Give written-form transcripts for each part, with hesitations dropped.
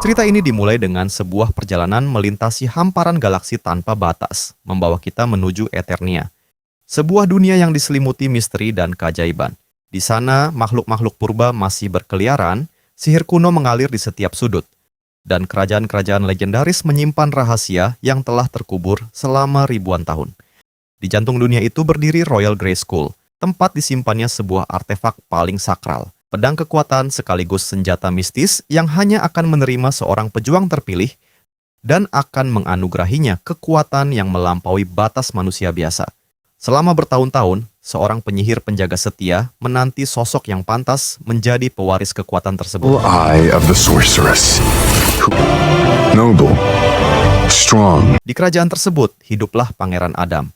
Cerita ini dimulai dengan sebuah perjalanan melintasi hamparan galaksi tanpa batas, membawa kita menuju Eternia. Sebuah dunia yang diselimuti misteri dan keajaiban. Di sana, makhluk-makhluk purba masih berkeliaran, sihir kuno mengalir di setiap sudut, dan kerajaan-kerajaan legendaris menyimpan rahasia yang telah terkubur selama ribuan tahun. Di jantung dunia itu berdiri Royal Grey School, tempat disimpannya sebuah artefak paling sakral, pedang kekuatan sekaligus senjata mistis yang hanya akan menerima seorang pejuang terpilih dan akan menganugerahinya kekuatan yang melampaui batas manusia biasa. Selama bertahun-tahun, seorang penyihir penjaga setia menanti sosok yang pantas menjadi pewaris kekuatan tersebut. Eye of the sorceress. Noble, strong. Di kerajaan tersebut, hiduplah Pangeran Adam.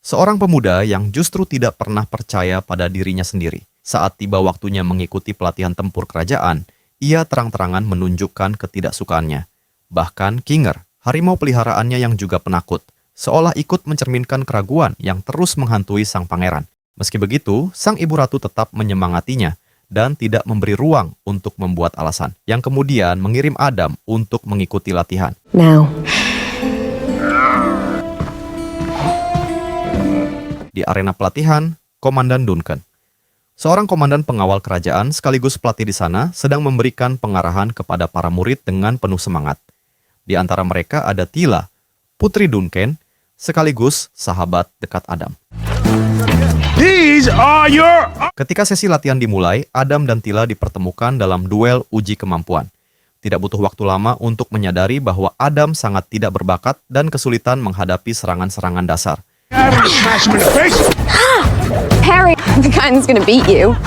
Seorang pemuda yang justru tidak pernah percaya pada dirinya sendiri. Saat tiba waktunya mengikuti pelatihan tempur kerajaan, ia terang-terangan menunjukkan ketidaksukaannya. Bahkan Kinger, harimau peliharaannya yang juga penakut, seolah ikut mencerminkan keraguan yang terus menghantui sang pangeran. Meski begitu, sang ibu ratu tetap menyemangatinya dan tidak memberi ruang untuk membuat alasan, yang kemudian mengirim Adam untuk mengikuti latihan. Now. Di arena pelatihan, Komandan Duncan, seorang komandan pengawal kerajaan sekaligus pelatih di sana, sedang memberikan pengarahan kepada para murid dengan penuh semangat. Di antara mereka ada Tila, putri Duncan, sekaligus sahabat dekat Adam. Ketika sesi latihan dimulai, Adam dan Tila dipertemukan dalam duel uji kemampuan. Tidak butuh waktu lama untuk menyadari bahwa Adam sangat tidak berbakat dan kesulitan menghadapi serangan-serangan dasar. Harry, the guy's gonna beat you.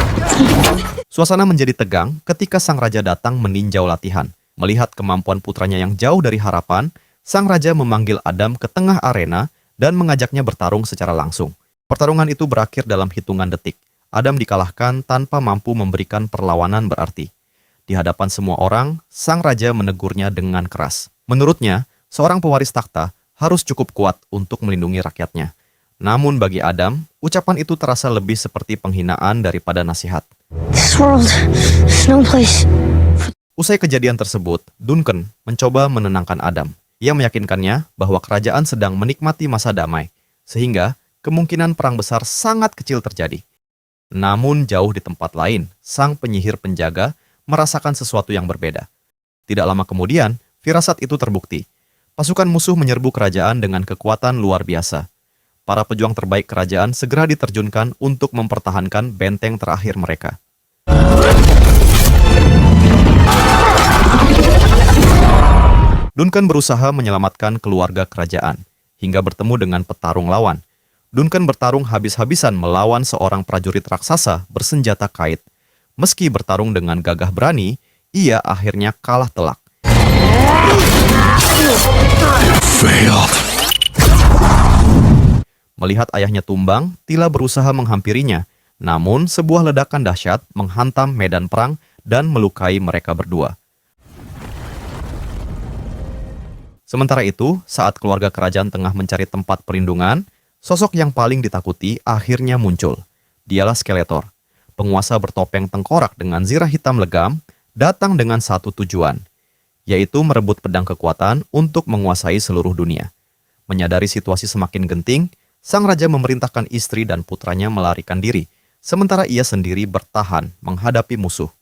Suasana menjadi tegang ketika sang raja datang meninjau latihan. Melihat kemampuan putranya yang jauh dari harapan, sang raja memanggil Adam ke tengah arena dan mengajaknya bertarung secara langsung. Pertarungan itu berakhir dalam hitungan detik. Adam dikalahkan tanpa mampu memberikan perlawanan berarti. Di hadapan semua orang, sang raja menegurnya dengan keras. Menurutnya, seorang pewaris takhta harus cukup kuat untuk melindungi rakyatnya. Namun bagi Adam, ucapan itu terasa lebih seperti penghinaan daripada nasihat. This world is no place. Usai kejadian tersebut, Duncan mencoba menenangkan Adam. Ia meyakinkannya bahwa kerajaan sedang menikmati masa damai, sehingga kemungkinan perang besar sangat kecil terjadi. Namun jauh di tempat lain, sang penyihir penjaga merasakan sesuatu yang berbeda. Tidak lama kemudian, firasat itu terbukti. Pasukan musuh menyerbu kerajaan dengan kekuatan luar biasa. Para pejuang terbaik kerajaan segera diterjunkan untuk mempertahankan benteng terakhir mereka. Duncan berusaha menyelamatkan keluarga kerajaan, hingga bertemu dengan petarung lawan. Duncan bertarung habis-habisan melawan seorang prajurit raksasa bersenjata kait. Meski bertarung dengan gagah berani, ia akhirnya kalah telak. Failed. Melihat ayahnya tumbang, Tila berusaha menghampirinya. Namun, sebuah ledakan dahsyat menghantam medan perang dan melukai mereka berdua. Sementara itu, saat keluarga kerajaan tengah mencari tempat perlindungan, sosok yang paling ditakuti akhirnya muncul. Dialah Skeletor, penguasa bertopeng tengkorak dengan zirah hitam legam, datang dengan satu tujuan, yaitu merebut pedang kekuatan untuk menguasai seluruh dunia. Menyadari situasi semakin genting, sang raja memerintahkan istri dan putranya melarikan diri, sementara ia sendiri bertahan menghadapi musuh.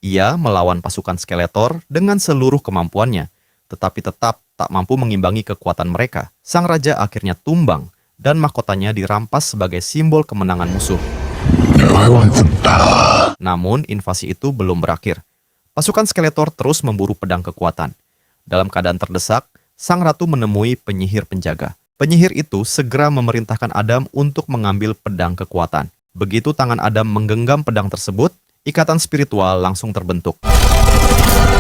Ia melawan pasukan Skeletor dengan seluruh kemampuannya, tetapi tetap tak mampu mengimbangi kekuatan mereka. Sang raja akhirnya tumbang, dan mahkotanya dirampas sebagai simbol kemenangan musuh. Namun, invasi itu belum berakhir. Pasukan Skeletor terus memburu pedang kekuatan. Dalam keadaan terdesak, sang ratu menemui penyihir penjaga. Penyihir itu segera memerintahkan Adam untuk mengambil pedang kekuatan. Begitu tangan Adam menggenggam pedang tersebut, ikatan spiritual langsung terbentuk.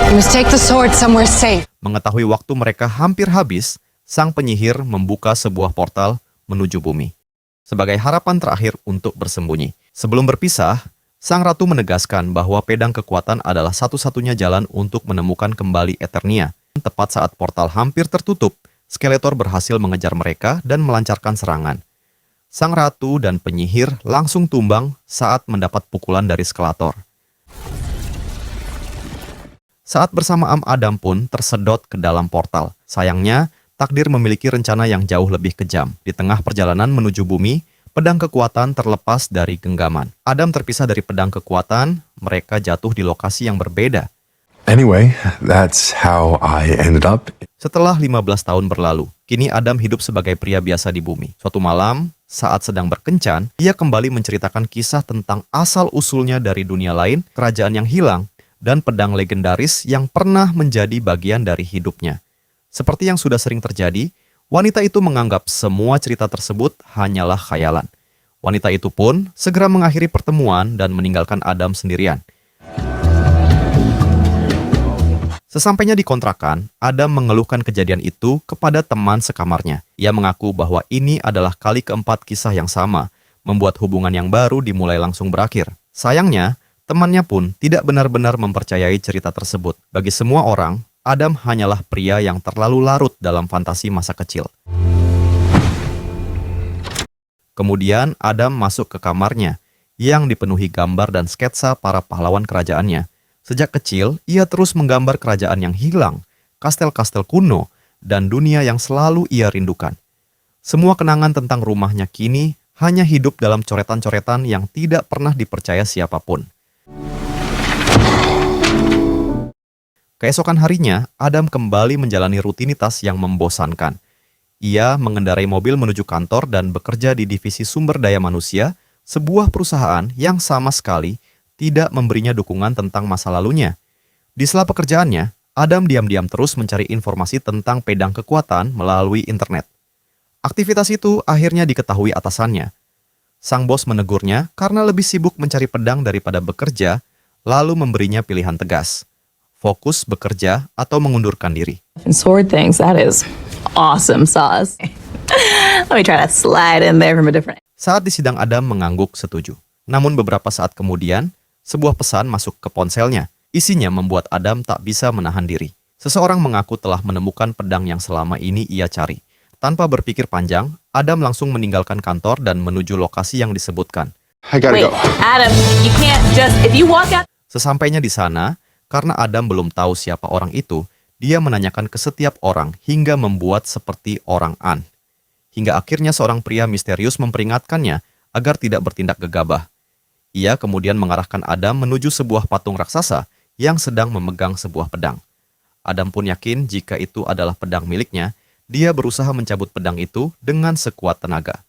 You must take the sword somewhere safe. Mengetahui waktu mereka hampir habis, sang penyihir membuka sebuah portal menuju bumi. Sebagai harapan terakhir untuk bersembunyi. Sebelum berpisah, sang ratu menegaskan bahwa pedang kekuatan adalah satu-satunya jalan untuk menemukan kembali Eternia. Tepat saat portal hampir tertutup, Skeletor berhasil mengejar mereka dan melancarkan serangan. Sang ratu dan penyihir langsung tumbang saat mendapat pukulan dari Skeletor. Saat bersamaan Adam pun tersedot ke dalam portal. Sayangnya, takdir memiliki rencana yang jauh lebih kejam. Di tengah perjalanan menuju bumi, pedang kekuatan terlepas dari genggaman. Adam terpisah dari pedang kekuatan, mereka jatuh di lokasi yang berbeda. Anyway, that's how I ended up. Setelah 15 tahun berlalu, kini Adam hidup sebagai pria biasa di bumi. Suatu malam, saat sedang berkencan, ia kembali menceritakan kisah tentang asal-usulnya dari dunia lain, kerajaan yang hilang, dan pedang legendaris yang pernah menjadi bagian dari hidupnya. Seperti yang sudah sering terjadi, wanita itu menganggap semua cerita tersebut hanyalah khayalan. Wanita itu pun segera mengakhiri pertemuan dan meninggalkan Adam sendirian. Sesampainya di kontrakan, Adam mengeluhkan kejadian itu kepada teman sekamarnya. Ia mengaku bahwa ini adalah kali keempat kisah yang sama, membuat hubungan yang baru dimulai langsung berakhir. Sayangnya, temannya pun tidak benar-benar mempercayai cerita tersebut. Bagi semua orang, Adam hanyalah pria yang terlalu larut dalam fantasi masa kecil. Kemudian Adam masuk ke kamarnya, yang dipenuhi gambar dan sketsa para pahlawan kerajaannya. Sejak kecil, ia terus menggambar kerajaan yang hilang, kastel-kastel kuno, dan dunia yang selalu ia rindukan. Semua kenangan tentang rumahnya kini hanya hidup dalam coretan-coretan yang tidak pernah dipercaya siapapun. Keesokan harinya, Adam kembali menjalani rutinitas yang membosankan. Ia mengendarai mobil menuju kantor dan bekerja di divisi sumber daya manusia, sebuah perusahaan yang sama sekali tidak memberinya dukungan tentang masa lalunya. Di sela pekerjaannya, Adam diam-diam terus mencari informasi tentang pedang kekuatan melalui internet. Aktivitas itu akhirnya diketahui atasannya. Sang bos menegurnya karena lebih sibuk mencari pedang daripada bekerja, lalu memberinya pilihan tegas. Fokus bekerja atau mengundurkan diri. And sword things, that is awesome sauce. Let me try to slide in there from a different... Saat di sidang Adam mengangguk setuju. Namun beberapa saat kemudian, sebuah pesan masuk ke ponselnya. Isinya membuat Adam tak bisa menahan diri. Seseorang mengaku telah menemukan pedang yang selama ini ia cari. Tanpa berpikir panjang, Adam langsung meninggalkan kantor dan menuju lokasi yang disebutkan. I gotta Wait, go. Adam, you can't just... If you walk out... Sesampainya di sana, karena Adam belum tahu siapa orang itu, dia menanyakan ke setiap orang hingga membuat seperti orang an. Hingga akhirnya seorang pria misterius memperingatkannya agar tidak bertindak gegabah. Ia kemudian mengarahkan Adam menuju sebuah patung raksasa yang sedang memegang sebuah pedang. Adam pun yakin jika itu adalah pedang miliknya, dia berusaha mencabut pedang itu dengan sekuat tenaga.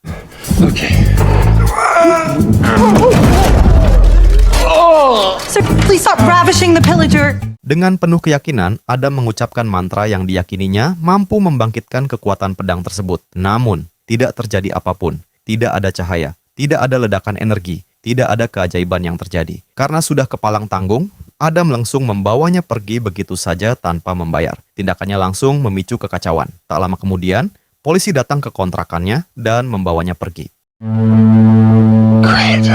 Sir, please stop ravishing the pillager. Dengan penuh keyakinan, Adam mengucapkan mantra yang diyakininya mampu membangkitkan kekuatan pedang tersebut. Namun, tidak terjadi apapun. Tidak ada cahaya, tidak ada ledakan energi, tidak ada keajaiban yang terjadi. Karena sudah kepalang tanggung, Adam langsung membawanya pergi begitu saja tanpa membayar. Tindakannya langsung memicu kekacauan. Tak lama kemudian, polisi datang ke kontrakannya dan membawanya pergi. Great.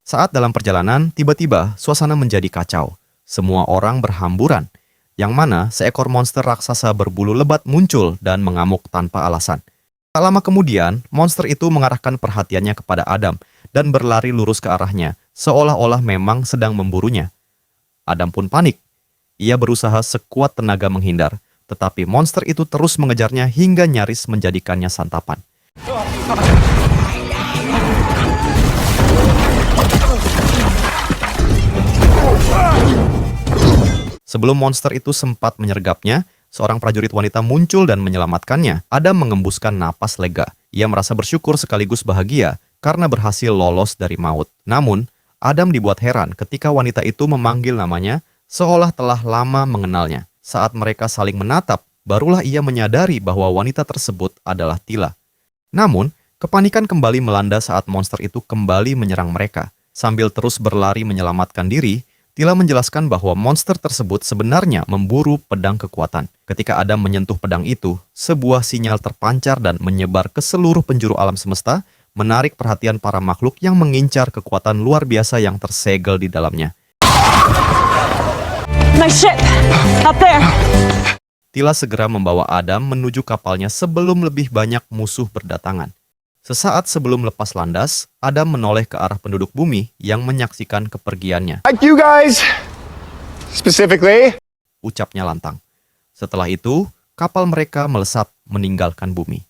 Saat dalam perjalanan, tiba-tiba suasana menjadi kacau. Semua orang berhamburan, yang mana seekor monster raksasa berbulu lebat muncul dan mengamuk tanpa alasan. Tak lama kemudian, monster itu mengarahkan perhatiannya kepada Adam dan berlari lurus ke arahnya, seolah-olah memang sedang memburunya. Adam pun panik. Ia berusaha sekuat tenaga menghindar, tetapi monster itu terus mengejarnya hingga nyaris menjadikannya santapan. Sebelum monster itu sempat menyergapnya, seorang prajurit wanita muncul dan menyelamatkannya. Adam mengembuskan napas lega. Ia merasa bersyukur sekaligus bahagia karena berhasil lolos dari maut. Namun, Adam dibuat heran ketika wanita itu memanggil namanya seolah telah lama mengenalnya. Saat mereka saling menatap, barulah ia menyadari bahwa wanita tersebut adalah Tila. Namun, kepanikan kembali melanda saat monster itu kembali menyerang mereka. Sambil terus berlari menyelamatkan diri, Tila menjelaskan bahwa monster tersebut sebenarnya memburu pedang kekuatan. Ketika Adam menyentuh pedang itu, sebuah sinyal terpancar dan menyebar ke seluruh penjuru alam semesta, menarik perhatian para makhluk yang mengincar kekuatan luar biasa yang tersegel di dalamnya. My ship, up there. Tila segera membawa Adam menuju kapalnya sebelum lebih banyak musuh berdatangan. Sesaat sebelum lepas landas, Adam menoleh ke arah penduduk bumi yang menyaksikan kepergiannya. Like you guys, specifically. Ucapnya lantang. Setelah itu, kapal mereka melesat meninggalkan bumi.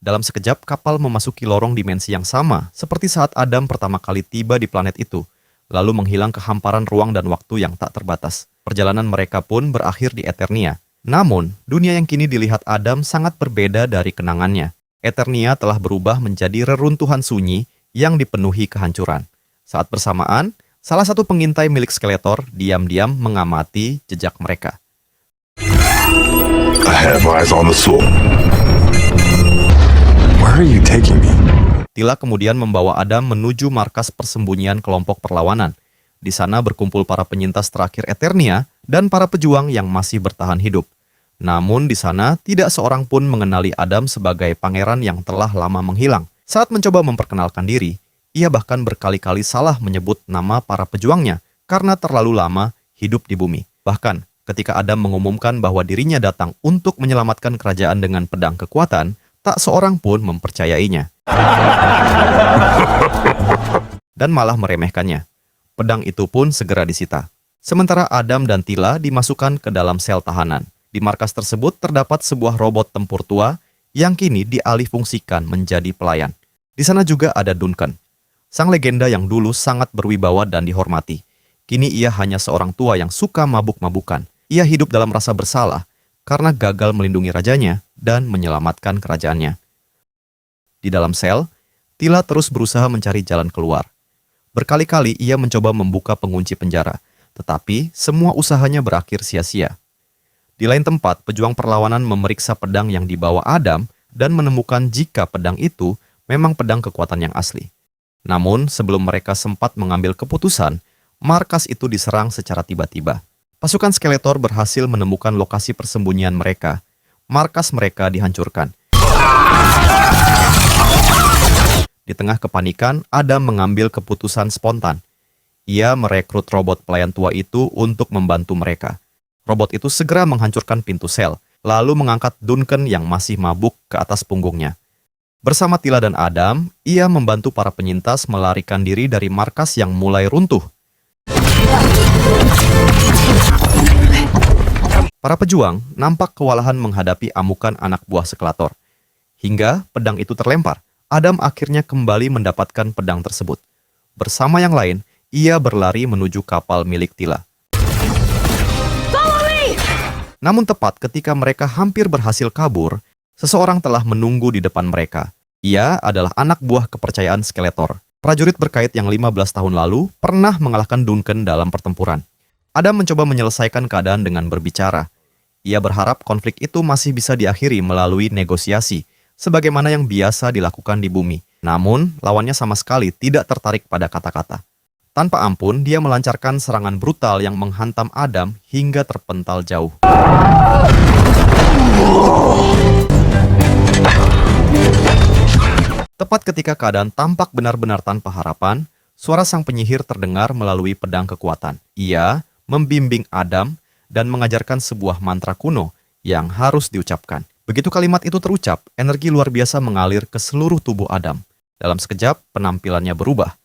Dalam sekejap, kapal memasuki lorong dimensi yang sama, seperti saat Adam pertama kali tiba di planet itu, lalu menghilang ke hamparan ruang dan waktu yang tak terbatas. Perjalanan mereka pun berakhir di Eternia. Namun, dunia yang kini dilihat Adam sangat berbeda dari kenangannya. Eternia telah berubah menjadi reruntuhan sunyi yang dipenuhi kehancuran. Saat bersamaan, salah satu pengintai milik Skeletor diam-diam mengamati jejak mereka. I have eyes on the soul. Where are you taking me? Tila kemudian membawa Adam menuju markas persembunyian kelompok perlawanan. Di sana berkumpul para penyintas terakhir Eternia dan para pejuang yang masih bertahan hidup. Namun di sana tidak seorang pun mengenali Adam sebagai pangeran yang telah lama menghilang. Saat mencoba memperkenalkan diri, ia bahkan berkali-kali salah menyebut nama para pejuangnya karena terlalu lama hidup di bumi. Bahkan ketika Adam mengumumkan bahwa dirinya datang untuk menyelamatkan kerajaan dengan pedang kekuatan, tak seorang pun mempercayainya. Dan malah meremehkannya. Pedang itu pun segera disita. Sementara Adam dan Tila dimasukkan ke dalam sel tahanan. Di markas tersebut terdapat sebuah robot tempur tua yang kini dialihfungsikan menjadi pelayan. Di sana juga ada Duncan, sang legenda yang dulu sangat berwibawa dan dihormati. Kini ia hanya seorang tua yang suka mabuk-mabukan. Ia hidup dalam rasa bersalah karena gagal melindungi rajanya dan menyelamatkan kerajaannya. Di dalam sel, Tila terus berusaha mencari jalan keluar. Berkali-kali ia mencoba membuka pengunci penjara, tetapi semua usahanya berakhir sia-sia. Di lain tempat, pejuang perlawanan memeriksa pedang yang dibawa Adam dan menemukan jika pedang itu memang pedang kekuatan yang asli. Namun, sebelum mereka sempat mengambil keputusan, markas itu diserang secara tiba-tiba. Pasukan Skeletor berhasil menemukan lokasi persembunyian mereka. Markas mereka dihancurkan. Di tengah kepanikan, Adam mengambil keputusan spontan. Ia merekrut robot pelayan tua itu untuk membantu mereka. Robot itu segera menghancurkan pintu sel, lalu mengangkat Duncan yang masih mabuk ke atas punggungnya. Bersama Tila dan Adam, ia membantu para penyintas melarikan diri dari markas yang mulai runtuh. Para pejuang nampak kewalahan menghadapi amukan anak buah Skeletor. Hingga pedang itu terlempar, Adam akhirnya kembali mendapatkan pedang tersebut. Bersama yang lain, ia berlari menuju kapal milik Tila. Namun tepat ketika mereka hampir berhasil kabur, seseorang telah menunggu di depan mereka. Ia adalah anak buah kepercayaan Skeletor. Prajurit berkait yang 15 tahun lalu pernah mengalahkan Duncan dalam pertempuran. Adam mencoba menyelesaikan keadaan dengan berbicara. Ia berharap konflik itu masih bisa diakhiri melalui negosiasi, sebagaimana yang biasa dilakukan di bumi. Namun, lawannya sama sekali tidak tertarik pada kata-kata. Tanpa ampun, dia melancarkan serangan brutal yang menghantam Adam hingga terpental jauh. Tepat ketika keadaan tampak benar-benar tanpa harapan, suara sang penyihir terdengar melalui pedang kekuatan. Ia membimbing Adam dan mengajarkan sebuah mantra kuno yang harus diucapkan. Begitu kalimat itu terucap, energi luar biasa mengalir ke seluruh tubuh Adam. Dalam sekejap, penampilannya berubah.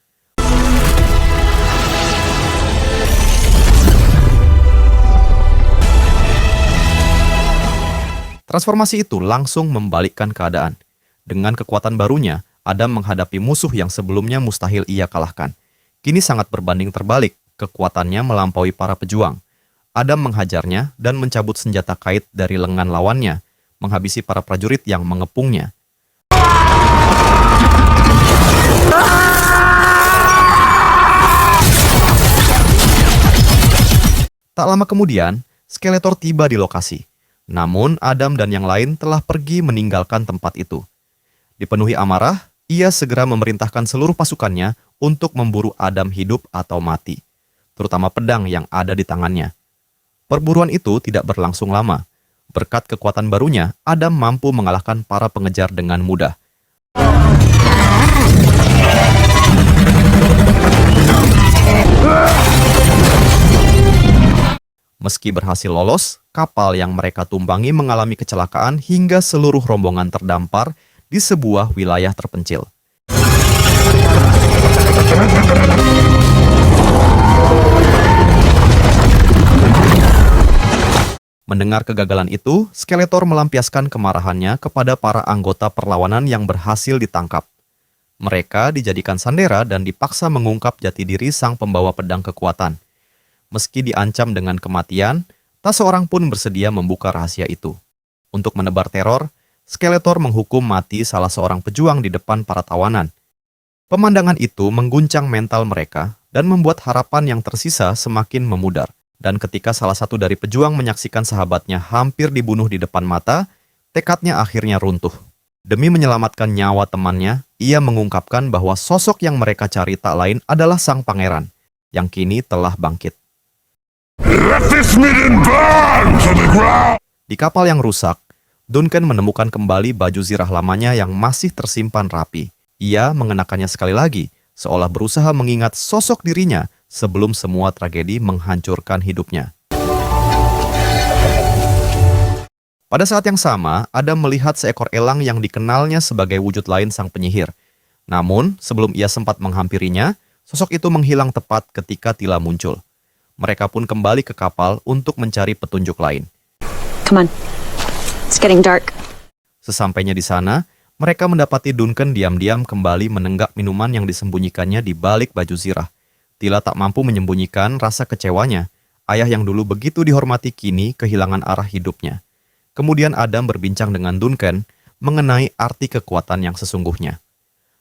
Transformasi itu langsung membalikkan keadaan. Dengan kekuatan barunya, Adam menghadapi musuh yang sebelumnya mustahil ia kalahkan. Kini sangat berbanding terbalik, kekuatannya melampaui para pejuang. Adam menghajarnya dan mencabut senjata kait dari lengan lawannya, menghabisi para prajurit yang mengepungnya. Tak lama kemudian, Skeletor tiba di lokasi. Namun, Adam dan yang lain telah pergi meninggalkan tempat itu. Dipenuhi amarah, ia segera memerintahkan seluruh pasukannya untuk memburu Adam hidup atau mati, terutama pedang yang ada di tangannya. Perburuan itu tidak berlangsung lama. Berkat kekuatan barunya, Adam mampu mengalahkan para pengejar dengan mudah. Meski berhasil lolos, kapal yang mereka tumpangi mengalami kecelakaan hingga seluruh rombongan terdampar di sebuah wilayah terpencil. Mendengar kegagalan itu, Skeletor melampiaskan kemarahannya kepada para anggota perlawanan yang berhasil ditangkap. Mereka dijadikan sandera dan dipaksa mengungkap jati diri sang pembawa pedang kekuatan. Meski diancam dengan kematian, tak seorang pun bersedia membuka rahasia itu. Untuk menebar teror, Skeletor menghukum mati salah seorang pejuang di depan para tawanan. Pemandangan itu mengguncang mental mereka dan membuat harapan yang tersisa semakin memudar. Dan ketika salah satu dari pejuang menyaksikan sahabatnya hampir dibunuh di depan mata, tekadnya akhirnya runtuh. Demi menyelamatkan nyawa temannya, ia mengungkapkan bahwa sosok yang mereka cari tak lain adalah sang pangeran, yang kini telah bangkit. Let this maiden burn to the ground! Di kapal yang rusak, Duncan menemukan kembali baju zirah lamanya yang masih tersimpan rapi. Ia mengenakannya sekali lagi, seolah berusaha mengingat sosok dirinya sebelum semua tragedi menghancurkan hidupnya. Pada saat yang sama, Adam melihat seekor elang yang dikenalnya sebagai wujud lain sang penyihir. Namun, sebelum ia sempat menghampirinya, sosok itu menghilang tepat ketika Tila muncul. Mereka pun kembali ke kapal untuk mencari petunjuk lain. Come on. It's getting dark. Sesampainya di sana, mereka mendapati Duncan diam-diam kembali menenggak minuman yang disembunyikannya di balik baju zirah. Tila tak mampu menyembunyikan rasa kecewanya. Ayah yang dulu begitu dihormati kini kehilangan arah hidupnya. Kemudian Adam berbincang dengan Duncan mengenai arti kekuatan yang sesungguhnya.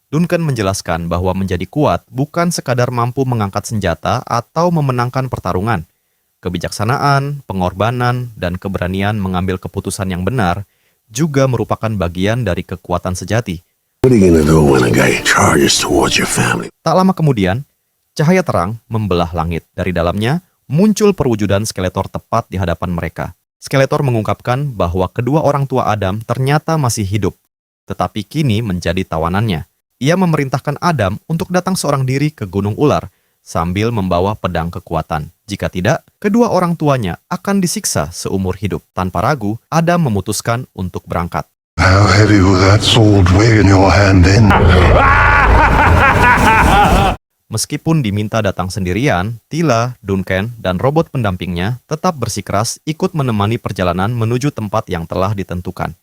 Duncan menjelaskan bahwa menjadi kuat bukan sekadar mampu mengangkat senjata atau memenangkan pertarungan. Kebijaksanaan, pengorbanan, dan keberanian mengambil keputusan yang benar juga merupakan bagian dari kekuatan sejati. What are you gonna do when a guy charges towards your family? Tak lama kemudian, cahaya terang membelah langit. Dari dalamnya, muncul perwujudan Skeletor tepat di hadapan mereka. Skeletor mengungkapkan bahwa kedua orang tua Adam ternyata masih hidup, tetapi kini menjadi tawanannya. Ia memerintahkan Adam untuk datang seorang diri ke Gunung Ular sambil membawa pedang kekuatan. Jika tidak, kedua orang tuanya akan disiksa seumur hidup. Tanpa ragu, Adam memutuskan untuk berangkat. How heavy will that sword weigh in your hand then? Meskipun diminta datang sendirian, Tila, Duncan, dan robot pendampingnya tetap bersikeras ikut menemani perjalanan menuju tempat yang telah ditentukan.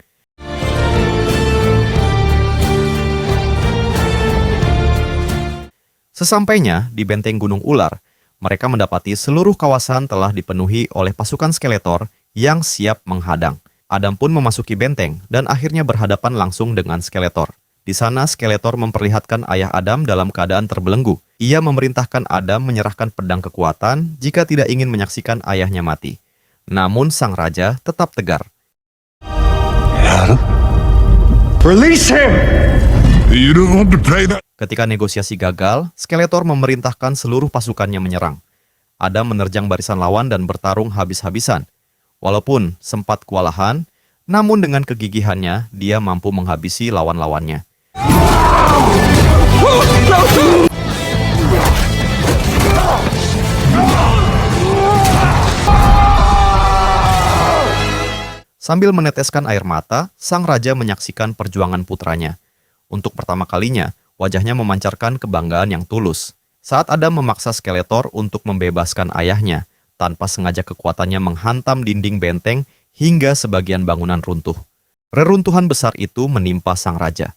Sesampainya di benteng Gunung Ular, mereka mendapati seluruh kawasan telah dipenuhi oleh pasukan Skeletor yang siap menghadang. Adam pun memasuki benteng dan akhirnya berhadapan langsung dengan Skeletor. Di sana, Skeletor memperlihatkan ayah Adam dalam keadaan terbelenggu. Ia memerintahkan Adam menyerahkan pedang kekuatan jika tidak ingin menyaksikan ayahnya mati. Namun sang raja tetap tegar. Adam? Release him! You don't want to play that? Ketika negosiasi gagal, Skeletor memerintahkan seluruh pasukannya menyerang. Adam menerjang barisan lawan dan bertarung habis-habisan. Walaupun sempat kewalahan, namun dengan kegigihannya, dia mampu menghabisi lawan-lawannya. Sambil meneteskan air mata, sang raja menyaksikan perjuangan putranya. Untuk pertama kalinya, wajahnya memancarkan kebanggaan yang tulus. Saat Adam memaksa Skeletor untuk membebaskan ayahnya, tanpa sengaja kekuatannya menghantam dinding benteng hingga sebagian bangunan runtuh. Reruntuhan besar itu menimpa sang raja.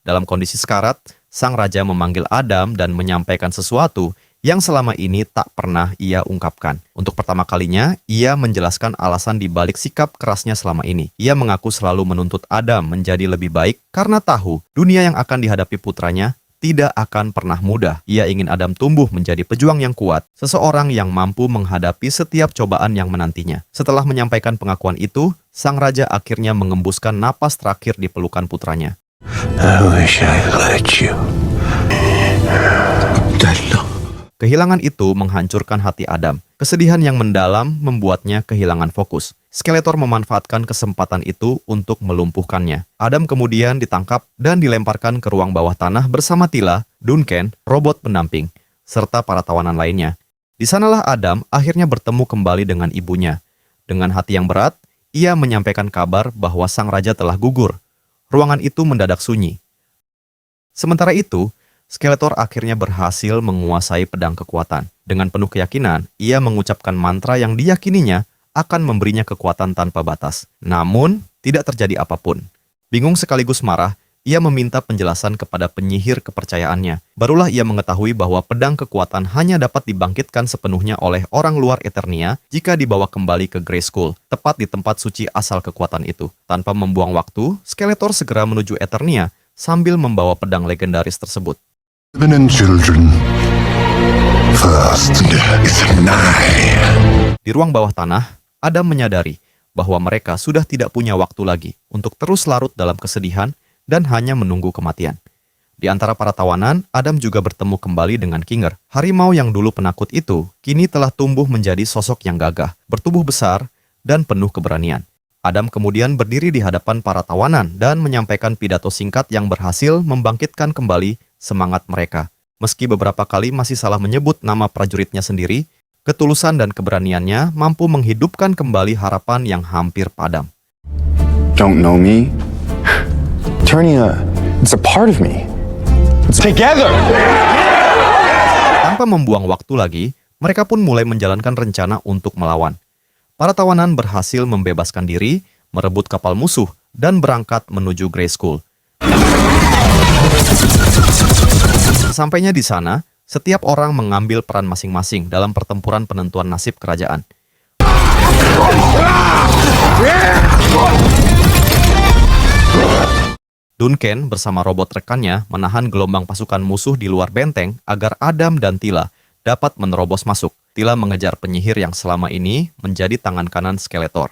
Dalam kondisi sekarat, sang raja memanggil Adam dan menyampaikan sesuatu yang selama ini tak pernah ia ungkapkan. Untuk pertama kalinya, ia menjelaskan alasan di balik sikap kerasnya selama ini. Ia mengaku selalu menuntut Adam menjadi lebih baik karena tahu dunia yang akan dihadapi putranya tidak akan pernah mudah. Ia ingin Adam tumbuh menjadi pejuang yang kuat, seseorang yang mampu menghadapi setiap cobaan yang menantinya. Setelah menyampaikan pengakuan itu, sang raja akhirnya mengembuskan napas terakhir di pelukan putranya. I wish I let you. Kehilangan itu menghancurkan hati Adam. Kesedihan yang mendalam membuatnya kehilangan fokus. Skeletor memanfaatkan kesempatan itu untuk melumpuhkannya. Adam kemudian ditangkap dan dilemparkan ke ruang bawah tanah bersama Tila, Duncan, robot pendamping. serta para tawanan lainnya. Di sanalah Adam akhirnya bertemu kembali dengan ibunya. Dengan hati yang berat, ia menyampaikan kabar bahwa sang raja telah gugur. Ruangan itu mendadak sunyi. Sementara itu, Skeletor akhirnya berhasil menguasai pedang kekuatan. Dengan penuh keyakinan, ia mengucapkan mantra yang diyakininya akan memberinya kekuatan tanpa batas. Namun, tidak terjadi apapun. Bingung sekaligus marah, ia meminta penjelasan kepada penyihir kepercayaannya. Barulah ia mengetahui bahwa pedang kekuatan hanya dapat dibangkitkan sepenuhnya oleh orang luar Eternia jika dibawa kembali ke Grayskull, tepat di tempat suci asal kekuatan itu. Tanpa membuang waktu, Skeletor segera menuju Eternia sambil membawa pedang legendaris tersebut. Women and children. First is nigh. Di ruang bawah tanah, Adam menyadari bahwa mereka sudah tidak punya waktu lagi untuk terus larut dalam kesedihan dan hanya menunggu kematian. Di antara para tawanan, Adam juga bertemu kembali dengan Kinger. Harimau yang dulu penakut itu, kini telah tumbuh menjadi sosok yang gagah, bertubuh besar, dan penuh keberanian. Adam kemudian berdiri di hadapan para tawanan dan menyampaikan pidato singkat yang berhasil membangkitkan kembali semangat mereka. Meski beberapa kali masih salah menyebut nama prajuritnya sendiri, ketulusan dan keberaniannya mampu menghidupkan kembali harapan yang hampir padam. Don't know me? Eternia, it's a part of me. It's together! Tanpa membuang waktu lagi, mereka pun mulai menjalankan rencana untuk melawan. Para tawanan berhasil membebaskan diri, merebut kapal musuh, dan berangkat menuju Grayskull. Sesampainya di sana, setiap orang mengambil peran masing-masing dalam pertempuran penentuan nasib kerajaan. Duncan bersama robot rekannya menahan gelombang pasukan musuh di luar benteng agar Adam dan Tila dapat menerobos masuk. Tila mengejar penyihir yang selama ini menjadi tangan kanan Skeletor.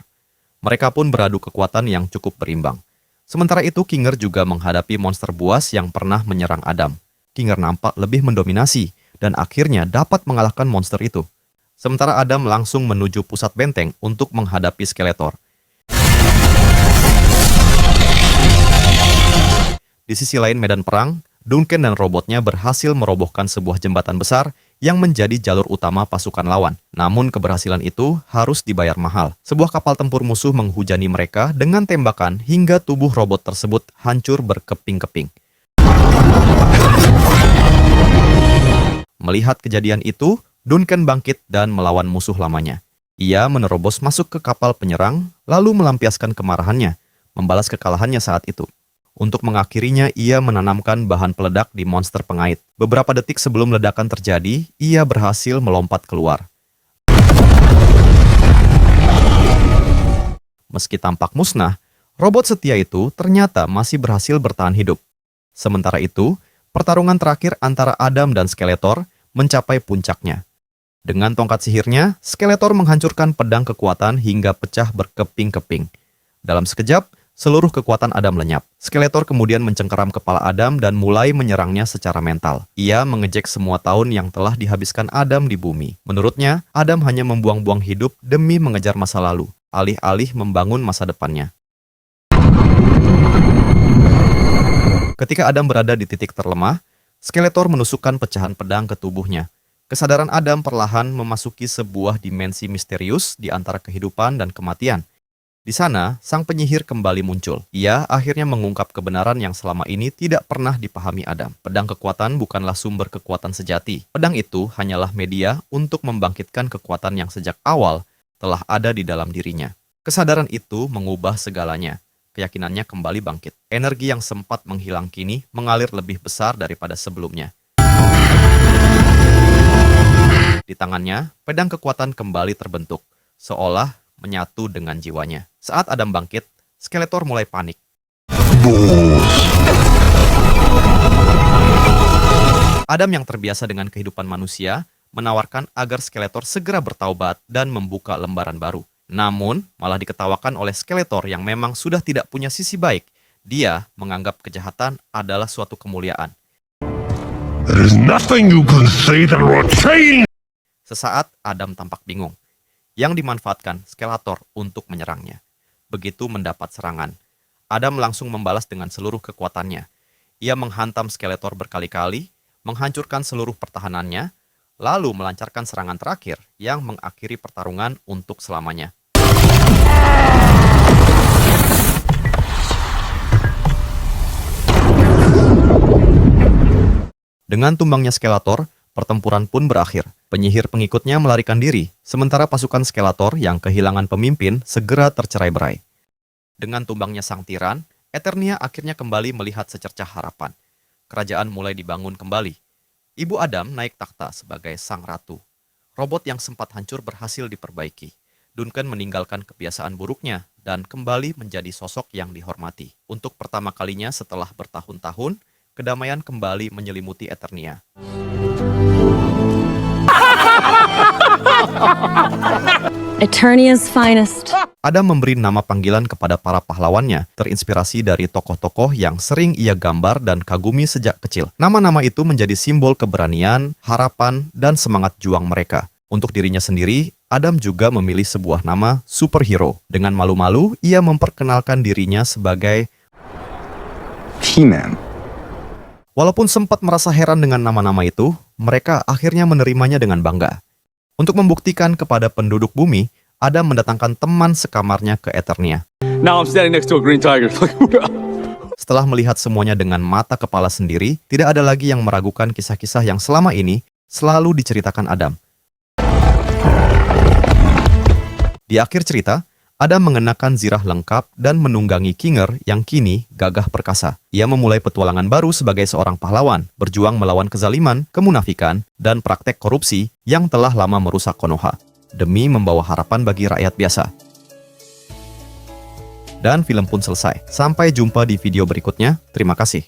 Mereka pun beradu kekuatan yang cukup berimbang. Sementara itu, Kinger juga menghadapi monster buas yang pernah menyerang Adam. Kinger nampak lebih mendominasi dan akhirnya dapat mengalahkan monster itu. Sementara Adam langsung menuju pusat benteng untuk menghadapi Skeletor. Di sisi lain medan perang, Duncan dan robotnya berhasil merobohkan sebuah jembatan besar yang menjadi jalur utama pasukan lawan. Namun keberhasilan itu harus dibayar mahal. Sebuah kapal tempur musuh menghujani mereka dengan tembakan hingga tubuh robot tersebut hancur berkeping-keping. Melihat kejadian itu, Duncan bangkit dan melawan musuh lamanya. Ia menerobos masuk ke kapal penyerang, lalu melampiaskan kemarahannya, membalas kekalahannya saat itu. Untuk mengakhirinya, ia menanamkan bahan peledak di monster pengait. Beberapa detik sebelum ledakan terjadi, ia berhasil melompat keluar. Meski tampak musnah, robot setia itu ternyata masih berhasil bertahan hidup. Sementara itu, pertarungan terakhir antara Adam dan Skeletor mencapai puncaknya. Dengan tongkat sihirnya, Skeletor menghancurkan pedang kekuatan hingga pecah berkeping-keping. Dalam sekejap, seluruh kekuatan Adam lenyap. Skeletor kemudian mencengkeram kepala Adam dan mulai menyerangnya secara mental. Ia mengejek semua tahun yang telah dihabiskan Adam di bumi. Menurutnya, Adam hanya membuang-buang hidup demi mengejar masa lalu, alih-alih membangun masa depannya. Ketika Adam berada di titik terlemah, Skeletor menusukkan pecahan pedang ke tubuhnya. Kesadaran Adam perlahan memasuki sebuah dimensi misterius di antara kehidupan dan kematian. Di sana, sang penyihir kembali muncul. Ia akhirnya mengungkap kebenaran yang selama ini tidak pernah dipahami Adam. Pedang kekuatan bukanlah sumber kekuatan sejati. Pedang itu hanyalah media untuk membangkitkan kekuatan yang sejak awal telah ada di dalam dirinya. Kesadaran itu mengubah segalanya. Keyakinannya kembali bangkit. Energi yang sempat menghilang kini mengalir lebih besar daripada sebelumnya. Di tangannya, pedang kekuatan kembali terbentuk, seolah menyatu dengan jiwanya. Saat Adam bangkit, Skeletor mulai panik. Adam yang terbiasa dengan kehidupan manusia menawarkan agar Skeletor segera bertaubat dan membuka lembaran baru. Namun, malah diketawakan oleh Skeletor yang memang sudah tidak punya sisi baik. Dia menganggap kejahatan adalah suatu kemuliaan. There is nothing you can say that will change. Sesaat, Adam tampak bingung. Yang dimanfaatkan Skeletor untuk menyerangnya. Begitu mendapat serangan, Adam langsung membalas dengan seluruh kekuatannya. Ia menghantam Skeletor berkali-kali, menghancurkan seluruh pertahanannya, lalu melancarkan serangan terakhir yang mengakhiri pertarungan untuk selamanya. Dengan tumbangnya Skeletor, pertempuran pun berakhir. Penyihir pengikutnya melarikan diri, sementara pasukan Skeletor yang kehilangan pemimpin segera tercerai-berai. Dengan tumbangnya sang tiran, Eternia akhirnya kembali melihat secercah harapan. Kerajaan mulai dibangun kembali. Ibu Adam naik takhta sebagai sang ratu. Robot yang sempat hancur berhasil diperbaiki. Duncan meninggalkan kebiasaan buruknya dan kembali menjadi sosok yang dihormati. Untuk pertama kalinya setelah bertahun-tahun, kedamaian kembali menyelimuti Eternia. Eternia's finest. Adam memberi nama panggilan kepada para pahlawannya, terinspirasi dari tokoh-tokoh yang sering ia gambar dan kagumi sejak kecil. Nama-nama itu menjadi simbol keberanian, harapan, dan semangat juang mereka. Untuk dirinya sendiri, Adam juga memilih sebuah nama superhero. Dengan malu-malu, ia memperkenalkan dirinya sebagai He-Man. Walaupun sempat merasa heran dengan nama-nama itu, mereka akhirnya menerimanya dengan bangga. Untuk membuktikan kepada penduduk bumi, Adam mendatangkan teman sekamarnya ke Eternia. Now I'm standing next to a green tiger. Setelah melihat semuanya dengan mata kepala sendiri, tidak ada lagi yang meragukan kisah-kisah yang selama ini selalu diceritakan Adam. Di akhir cerita, Adam mengenakan zirah lengkap dan menunggangi Kinger yang kini gagah perkasa. Ia memulai petualangan baru sebagai seorang pahlawan, berjuang melawan kezaliman, kemunafikan, dan praktek korupsi yang telah lama merusak Konoha, demi membawa harapan bagi rakyat biasa. Dan film pun selesai. Sampai jumpa di video berikutnya. Terima kasih.